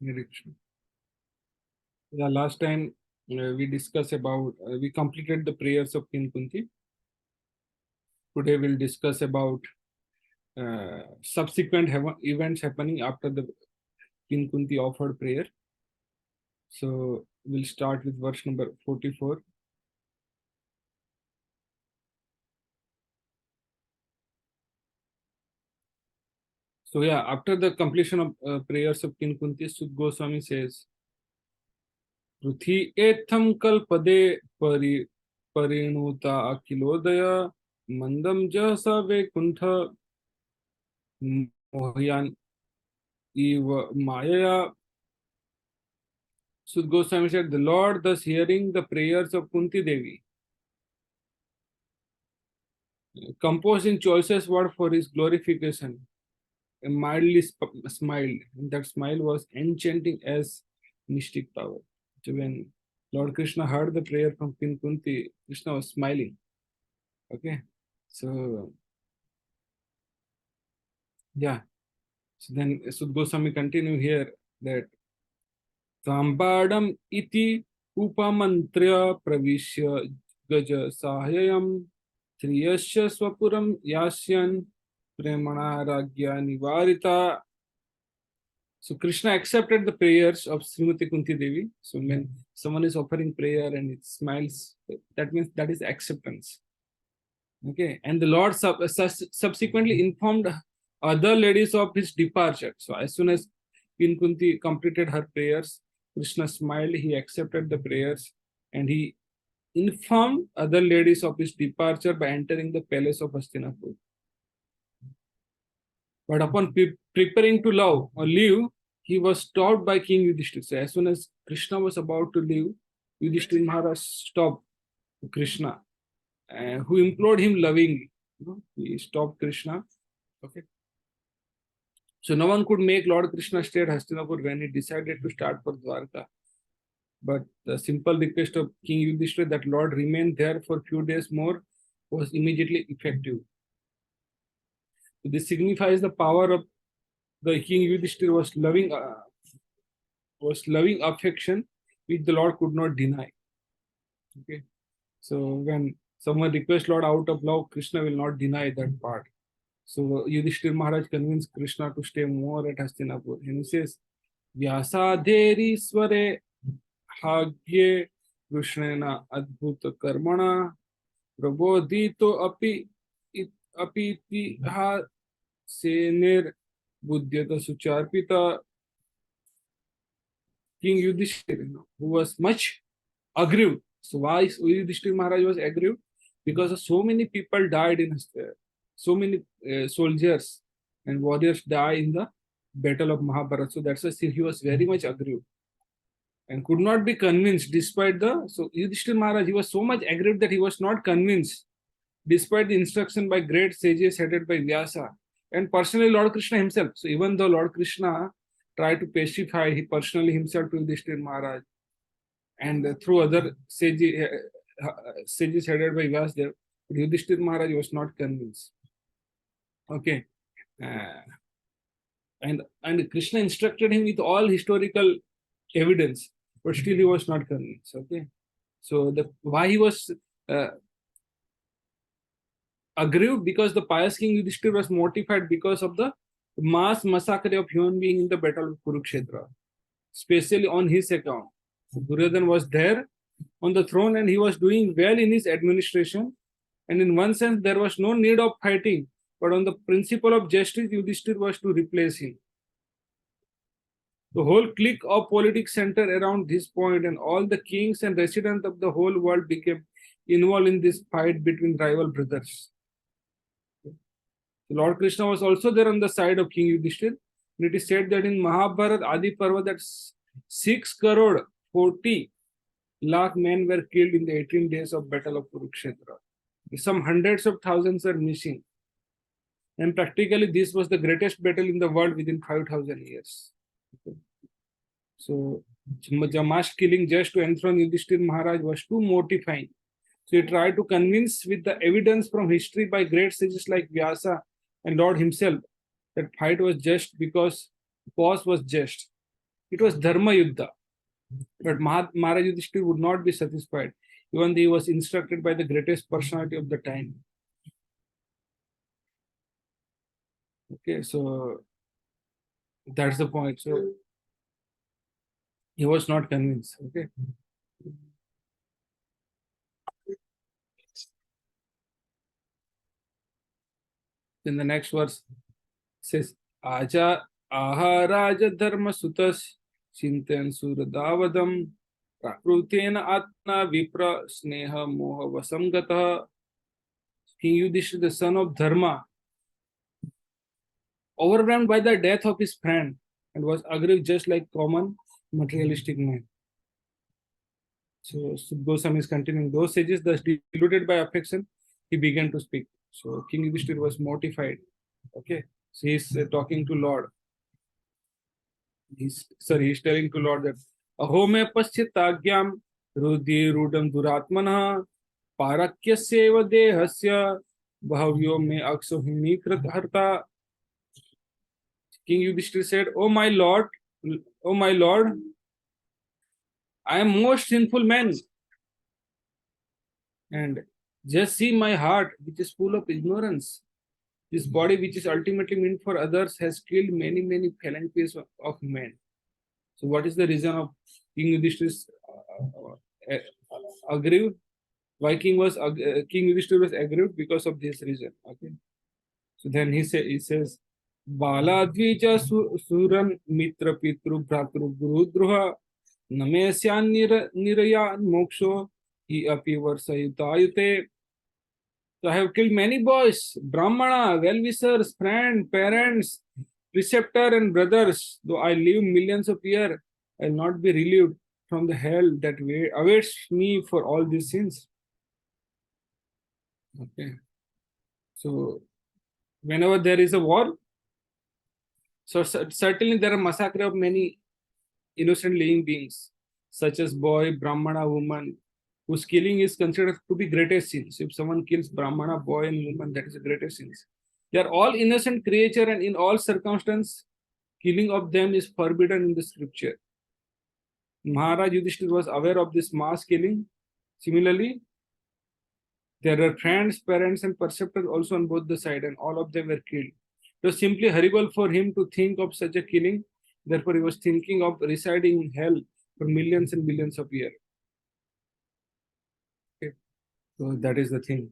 Direction. Yeah, last time we discussed about, we completed the prayers of King Kunti. Today we'll discuss about subsequent events happening after the King Kunti offered prayer. So we'll start with verse number 44. So yeah, after the completion of prayers of King Kunti, Sud Goswami says, Pruthi etham kalpade parinuta akilodaya mandam jasa kuntha mohyan eva maya. Sud Goswami said, the Lord, thus hearing the prayers of Kunti Devi, composed in choicest word for his glorification, mildly smiled. And that smile was enchanting as mystic power. So when Lord Krishna heard the prayer from King Kunti, Krishna was smiling. Okay. So yeah. So then Sud Goswami continue here that Tambadam iti upamantrya pravishya gaja sahayam Triyasya swapuram yasyan premana ragya nivarita. So Krishna accepted the prayers of Srimati Kunti Devi. So when someone is offering prayer and it smiles, that means that is acceptance. Okay, and the Lord subsequently informed other ladies of his departure. So as soon as Queen Kunti completed her prayers, Krishna smiled, he accepted the prayers, and he informed other ladies of his departure by entering the palace of Hastinapur. But upon preparing to leave, he was stopped by King Yudhisthira. So as soon as Krishna was about to leave, Yudhisthira Maharaj stopped Krishna, who implored him lovingly. He stopped Krishna. Okay. So no one could make Lord Krishna stay at Hastinapur when he decided to start for Dwarka. But the simple request of King Yudhisthira that Lord remain there for a few days more was immediately effective. So this signifies the power of the King Yudhisthira was loving affection which the Lord could not deny. Okay, so when someone requests Lord out of love, Krishna will not deny that part. So Yudhishthir Maharaj convinced Krishna to stay more at Hastinapur. And he says, Vyasadheri sware hagye Krishnena adbhuta karmana prabodhito apiti ha senir buddhyata sucharpita. King Yudhishthir, who was much aggrieved. So why Yudhishthir Maharaj was aggrieved? Because so many people died in so many soldiers and warriors died in the battle of Mahabharata. So that's why he was very much aggrieved and could not be convinced despite the. So Yudhishthir Maharaj, he was so much aggrieved that he was not convinced despite the instruction by great sages headed by Vyasa and personally Lord Krishna himself. So even though Lord Krishna tried to pacify he personally himself to Yudhishthir Maharaj and through other sages headed by Vyasdev, Yudhishthir Maharaj was not convinced. Okay. And Krishna instructed him with all historical evidence, but still he was not convinced. Okay. So why he was aggrieved? Because the pious king Yudhishthir was mortified because of the mass massacre of human beings in the battle of Kurukshetra, especially on his account. So Duryodhana was there on the throne and he was doing well in his administration. And in one sense, there was no need of fighting, but on the principle of justice, Yudhishthir was to replace him. The whole clique of politics centered around this point, and all the kings and residents of the whole world became involved in this fight between rival brothers. Lord Krishna was also there on the side of King Yudhishthir. And it is said that in Mahabharata Adi Parva that 6 crore 40 lakh men were killed in the 18 days of battle of Kurukshetra. Some hundreds of thousands are missing. And practically this was the greatest battle in the world within 5,000 years. Okay. So the mass killing just to enthrone Yudhishthir Maharaj was too mortifying. So he tried to convince with the evidence from history by great sages like Vyasa and Lord himself that fight was just because cause was just. It was Dharma Yuddha. But Maharaj Yudhisthira would not be satisfied, even though he was instructed by the greatest personality of the time. Okay, so that's the point. So he was not convinced. Okay. Then the next verse says, Aja aha raja dharma sutas chintan suradavadam prakrutena atma vipra sneha moha vasamgata. King Yudhishthira, the son of Dharma, overwhelmed by the death of his friend, and was aggrieved just like common materialistic man. So Goswami is continuing. Those sages, thus deluded by affection, he began to speak. So King Yudhishthira was mortified. Okay, so he's talking to Lord. He's telling to Lord that Aho me paschitagyam rudhi rudam duratmanah parakyaseva dehasya bhavyo me aksohimikrat harta. King Yudhishthira said, oh my Lord, I am most sinful man. And just see my heart, which is full of ignorance. This body, which is ultimately meant for others, has killed many, many phalanxes of men. So, what is the reason of King Yudhishthira's aggrieved? Why King Yudhishthira was aggrieved? Because of this reason. Okay. So then he says, Bala dvija suran mitra pitru bhratru guru druha namesyan nirayan moksho hi api varsayutayute. So I have killed many boys, Brahmana, well-wishers, friends, parents, preceptor and brothers. Though I live millions of years, I will not be relieved from the hell that awaits me for all these sins. Okay. So whenever there is a war, so certainly there are massacre of many innocent living beings, such as boy, Brahmana, woman, whose killing is considered to be greatest sin. So if someone kills Brahmana, boy and woman, that is the greatest sin. They are all innocent creatures, and in all circumstances, killing of them is forbidden in the scripture. Maharaj Yudhisthira was aware of this mass killing. Similarly, there are friends, parents, and preceptors also on both the sides, and all of them were killed. It was simply horrible for him to think of such a killing. Therefore, he was thinking of residing in hell for millions and millions of years. Okay. So that is the thing.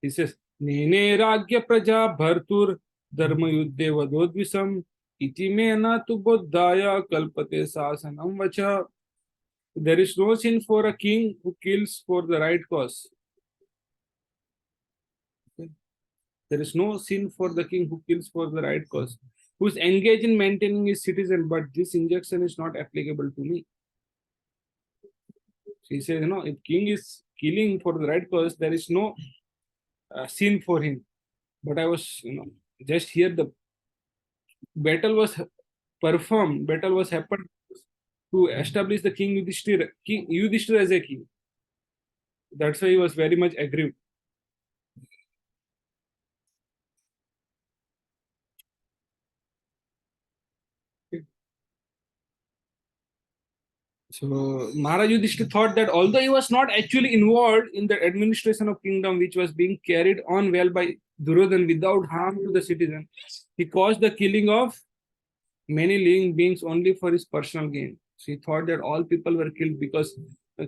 He says, Nene ragya praja bhartur dharma yuddhe vadodvisam iti mena tu bodhaya kalpate sasanam vacha. There is no sin for a king who kills for the right cause. Okay. There is no sin for the king who kills for the right cause, who is engaged in maintaining his citizen, but this injunction is not applicable to me. So he says, if king is killing for the right cause, there is no sin for him. But I was, just here the battle was performed, battle was happened to establish the King Yudhishthira as a king. That's why he was very much aggrieved. So Maharaj Yudhisthira thought that although he was not actually involved in the administration of kingdom, which was being carried on well by Duryodhana without harm to the citizen, he caused the killing of many living beings only for his personal gain. So he thought that all people were killed because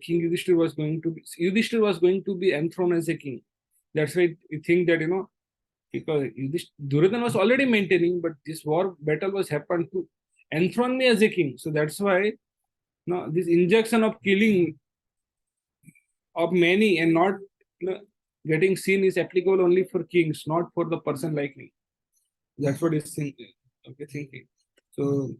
King Yudhishthira was going to be enthroned as a king. That's why you think that because Duryodhana was already maintaining, but this war battle was happened to enthrone me as a king. So that's why this injunction of killing of many and not getting seen is applicable only for kings, not for the person like me. That's what he's thinking. Okay, thinking. So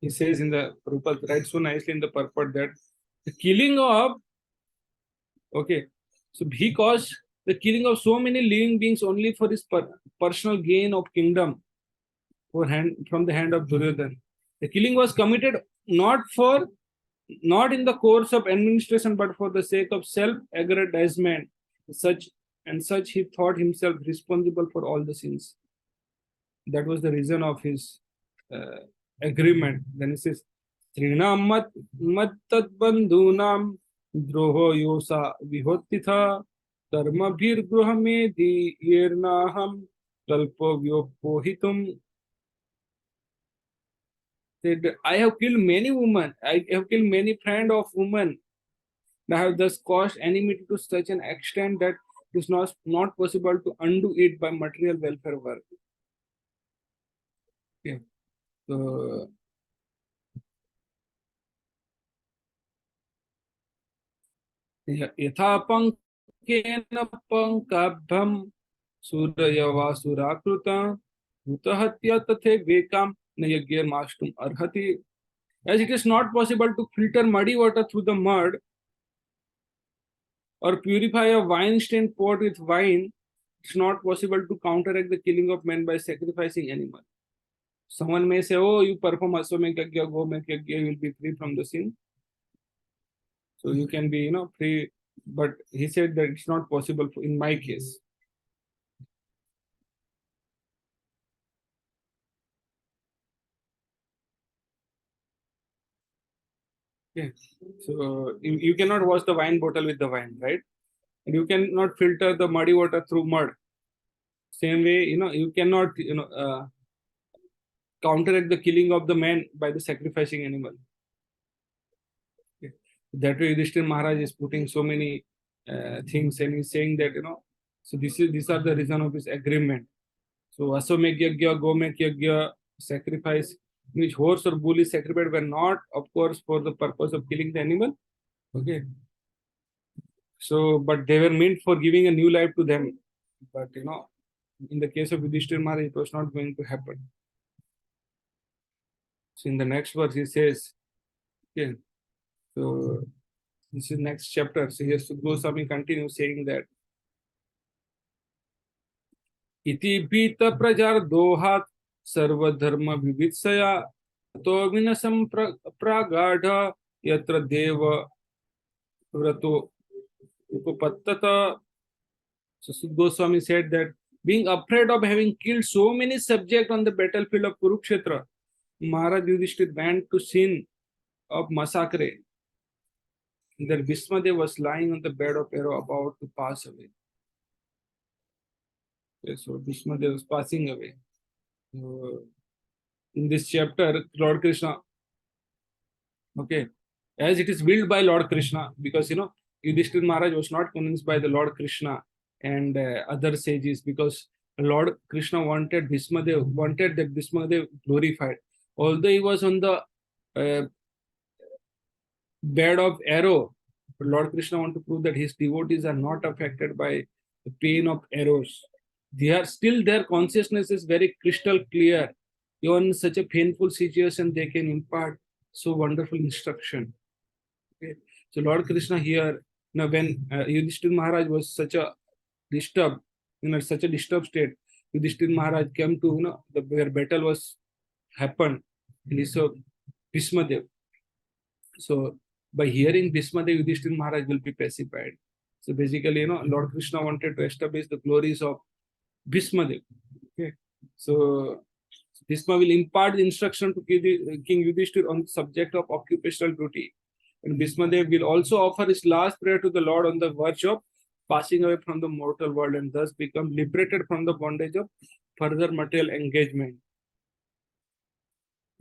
he says in the Prabhupada writes so nicely in the purport that the killing of so he caused the killing of so many living beings only for his personal gain of kingdom from the hand of Duryodhana. The killing was committed not in the course of administration, but for the sake of self-aggrandizement. Such and such he thought himself responsible for all the sins. That was the reason of his agreement. Then he says, Trinam mat tat bandhunam droho yosa vihottitha karma bhir gruhame di yernaham kalpo vyopohitum. Said, I have killed many women. I have killed many friends of women. I have thus caused enmity to such an extent that it is not possible to undo it by material welfare work. Okay. So यथा पंकेन पंकाभ्यम सूरयवासुराकृता भूतहत्या तथे वेकाम न यज्ञमाष्टुम अर्हति. As it is not possible to filter muddy water through the mud or purify a wine-stained pot with wine, it's not possible to counteract the killing of men by sacrificing animal. Someone may say, oh, you perform Aswamekh Yajna, Gomekh Yajna, you will be free from the sin. So you can be, free. But he said that it's not possible in my case. Okay. So you cannot wash the wine bottle with the wine, right? And you cannot filter the muddy water through mud. Same way, you cannot, counteract the killing of the man by the sacrificing animal. Okay. That way, Yudhisthir Maharaj is putting so many things, and he's saying that, so these are the reason of his agreement. So Aswamekh Yajna, Gomekh Yajna, sacrifice, which horse or bull is sacrificed were not, of course, for the purpose of killing the animal. Okay. So, but they were meant for giving a new life to them. But, in the case of Yudhishthira Maharaj, it was not going to happen. So, in the next verse, he says, okay, so this is next chapter. So, here Goswami continues saying that, Iti bhita prajar dohat sarva dharma vivitsaya to vinasam pragadha yatra deva vrato upapattata. So Sukha Goswami said that being afraid of having killed so many subjects on the battlefield of Kurukshetra, Maharaj Yudhisthira went to scene of Massacre. That Bhisma was lying on the bed of arrow about to pass away. Okay, so Bhisma was passing away. In this chapter, Lord Krishna, okay, as it is willed by Lord Krishna, because Yudhishthira Maharaj was not convinced by the Lord Krishna and other sages, because Lord Krishna wanted that Bhisma glorified. Although he was on the bed of arrow, but Lord Krishna wanted to prove that his devotees are not affected by the pain of arrows. They are still, their consciousness is very crystal clear. Even in such a painful situation, they can impart so wonderful instruction. Okay. So Lord Krishna here, when Yudhishthira Maharaj was such a disturbed, such a disturbed state, Yudhishthira Maharaj came to, where battle was happened, and he saw Bhisma. So by hearing Bhisma, Yudhishthira Maharaj will be pacified. So basically, Lord Krishna wanted to establish the glories of Bhisma. Okay. So Bhisma will impart the instruction to King Yudhishthira on the subject of occupational duty. And Bhisma will also offer his last prayer to the Lord on the verge of passing away from the mortal world and thus become liberated from the bondage of further material engagement.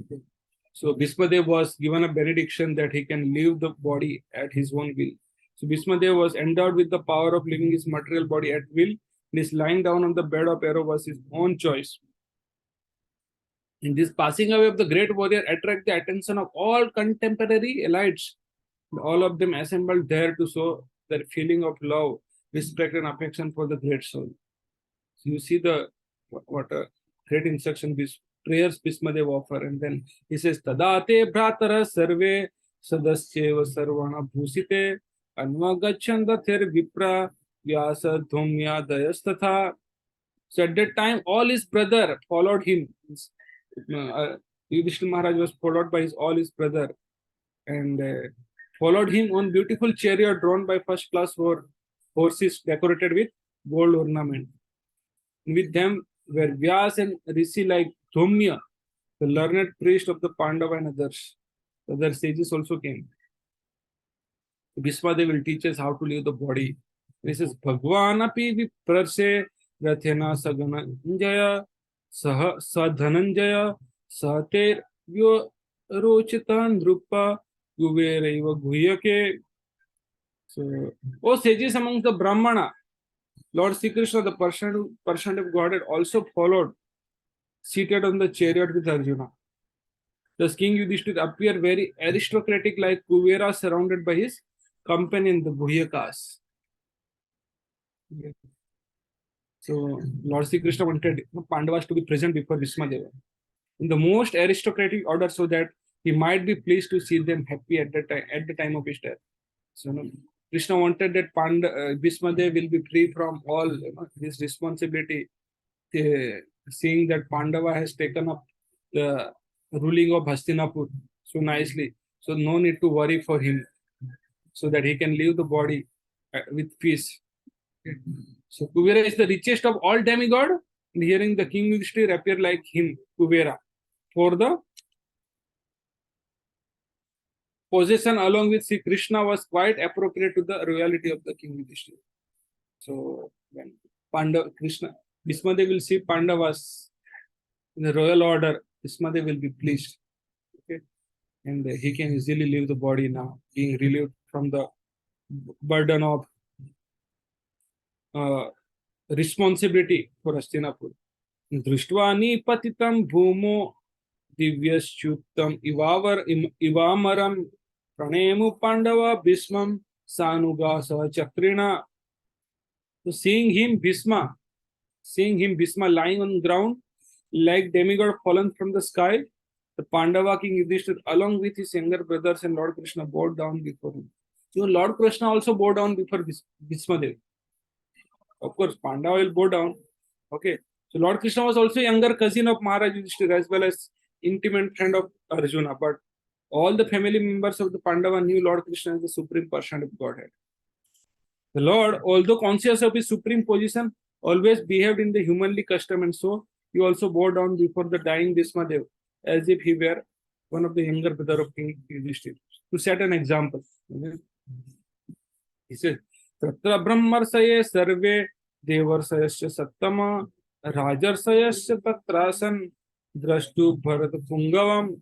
Okay. So Bhisma was given a benediction that he can leave the body at his own will. So Bhisma was endowed with the power of leaving his material body at will. This lying down on the bed of arrow was his own choice. In this passing away of the great warrior attract the attention of all contemporary elites. All of them assembled there to show their feeling of love, respect, and affection for the great soul. So you see what a great instruction this prayers Bhisma offer, and then he says, Tadate bhratara sarve sadasyeva sarvana bhusite anvagacchanda thir vipra vyasa dhumya dayastatha. So at that time, all his brother followed him. Yudhishthira Maharaj was followed by all his brother, and followed him on beautiful chariot drawn by first class horses decorated with gold ornament. With them were Vyas and Rishi like Dhomya, the learned priest of the Pandava and others. Other sages also came. Bhisma, they will teach us how to leave the body. This is Bhagwan api viprarse rathena sagananjaya sadhananjaya sater yo rochitan drupa kuveraiva guhyake. So, oh sages amongst the Brahmana, Lord Sri Krishna, the person of Godhead, also followed, seated on the chariot with Arjuna. Thus, King Yudhisthira appeared very aristocratic like Kuvera surrounded by his companion, the Guhyakas. So, Lord Sri Krishna wanted Pandavas to be present before Bhisma Deva in the most aristocratic order so that he might be pleased to see them happy at the time of his death. So, Krishna wanted that Bhisma Deva will be free from all his responsibility, seeing that Pandava has taken up the ruling of Hastinapur so nicely. So no need to worry for him, so that he can leave the body with peace. So Kuvera is the richest of all demigod. And hearing the King Yudhisthira appear like him, Kuvera, for the possession along with Sri Krishna was quite appropriate to the royalty of the King Yudhisthira. So when Krishna, Bhisma Dev will see Pandavas in the royal order, Bhisma Dev will be pleased. Okay? And he can easily leave the body now, being relieved from the burden of responsibility for Hastinapur. Drishtva nipatitam bhumo divyashyuktam ivamaram pranemu pandava bhismam sanugasa chakrina. So seeing him Bhisma lying on ground like demigod fallen from the sky, the Pandava King Yudhishthira along with his younger brothers and Lord Krishna bowed down before him. So Lord Krishna also bowed down before Bhisma Dev. Of course, Pandava will bow down. Okay. So Lord Krishna was also younger cousin of Maharaj Yudhisthira as well as intimate friend of Arjuna. But all the family members of the Pandava knew Lord Krishna as the supreme person of Godhead. The Lord, although conscious of his supreme position, always behaved in the humanly custom, and so he also bowed down before the dying Bhisma Dev as if he were one of the younger brother of King Yudhisthira, to set an example. He says, Tatra Brahmarsaya Sarve Devarsayasya Sattama Rajarsayasya Tatrasan Drashtu Bharat Pungavam.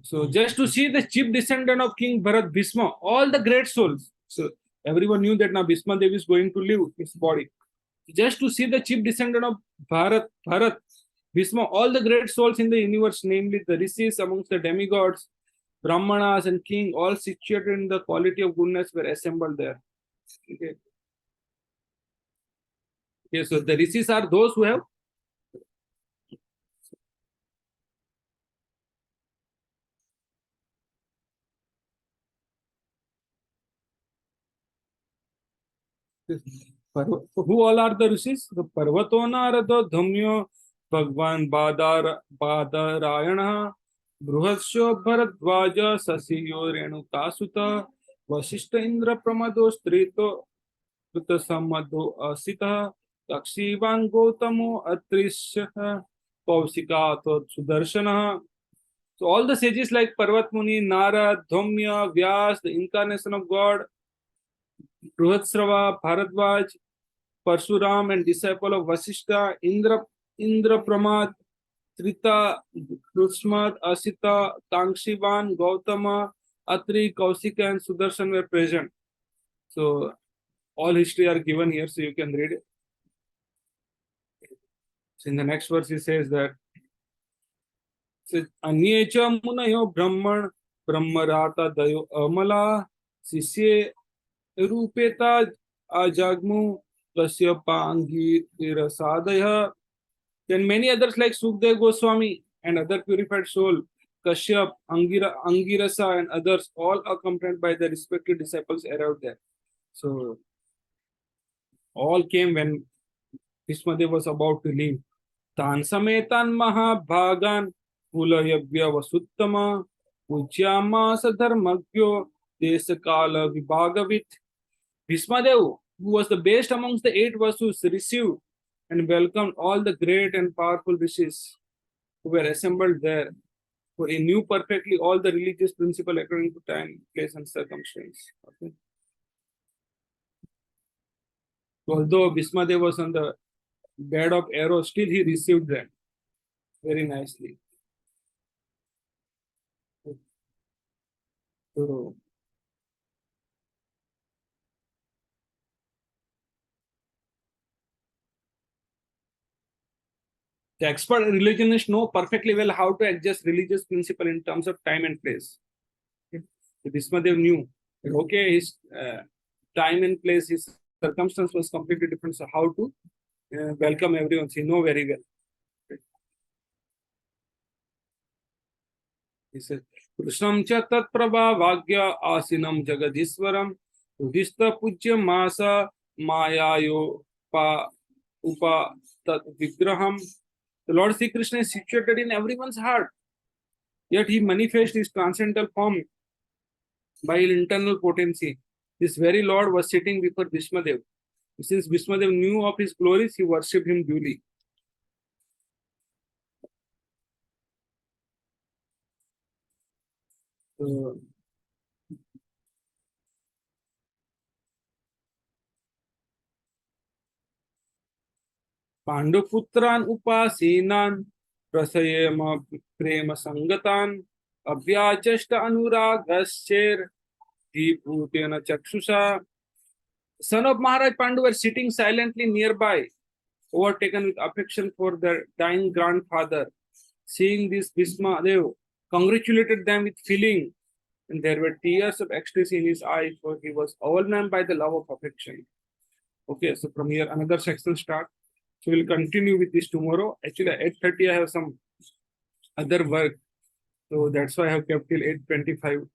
So just to see the chief descendant of King Bharat Bhisma, all the great souls. So everyone knew that now Bhisma Devi is going to leave his body. Just to see the chief descendant of Bharat Bhisma, all the great souls in the universe, namely the rishis amongst the demigods, Brahmanas and king, all situated in the quality of goodness, were assembled there. Okay. Okay, so the rishis are those who have who all are the rishis? The Parvato Narada Dhamyo Bhagwan Badarayana Bruhatsyo Bharadvaja Sasiyo Renukasuta Vasishta Indra Pramado Strito Vita Samadho Asita Takshivan Gautamo Atrisha Pausikato Sudarshana. So all the sages like Parvat Muni, Narad, Dhaumya, Vyas, the incarnation of God, Bruhatsrava, Bharadvaj, Parshuram, and disciple of Vasishta, Indra Pramad, Trita, Krusmat, Asita, Tangshivan, Gautama, Atri, Kausika, and Sudarshan were present. So all history are given here, so you can read it. So in the next verse, he says that Anyecha Munayo Brahman, Brahmarata Dayo Amala, Sisye Rupeta Ajagmu, Kasyapangi Irasadaya. Then many others like Sukdev Goswami and other purified soul, Kashyap, Angirasa, and others, all accompanied by the respective disciples, arrived there. So all came when Bhismadev was about to leave. Tan Sametan Mahabhagan Pulayabhya Vasuttama Pujyama Sadharmagyo Desakala Vibhagavit. Bhismadev who was the best amongst the 8 Vasus, received and welcomed all the great and powerful rishis who were assembled there. For he knew perfectly all the religious principle according to time, place, and circumstance. Okay. So although Bhisma Dev was on the bed of arrows, still he received them very nicely. So, the expert religionists know perfectly well how to adjust religious principle in terms of time and place. Okay. So Bhisma Dev knew that, okay, his time and place, his circumstance was completely different. So how to welcome everyone? So he know very well. He said, Krishnam cha tat prabhavagya asinam jagadiswaram Yudhisthira pujya masa mayayo pa upa tat vigraham. The Lord Sri Krishna is situated in everyone's heart. Yet he manifests his transcendental form by internal potency. This very Lord was sitting before Bhisma Dev. Since Bhisma Dev knew of his glories, he worshipped him duly. So, पांडुपुत्रान् उपासीनान् प्रसयेम प्रेम संगतान् अव्याचष्ट अनुरागश्चेर भूतेन चक्षुषा. Son of Maharaj Pandu were sitting silently nearby, overtaken with affection for their dying grandfather. Seeing this, Bhisma Dev congratulated them with feeling, and there were tears of ecstasy in his eyes, for he was overwhelmed by the love of affection. Okay, so from here another section starts. So we'll continue with this tomorrow. Actually, at 8:30 I have some other work, so that's why I have kept till 8:25.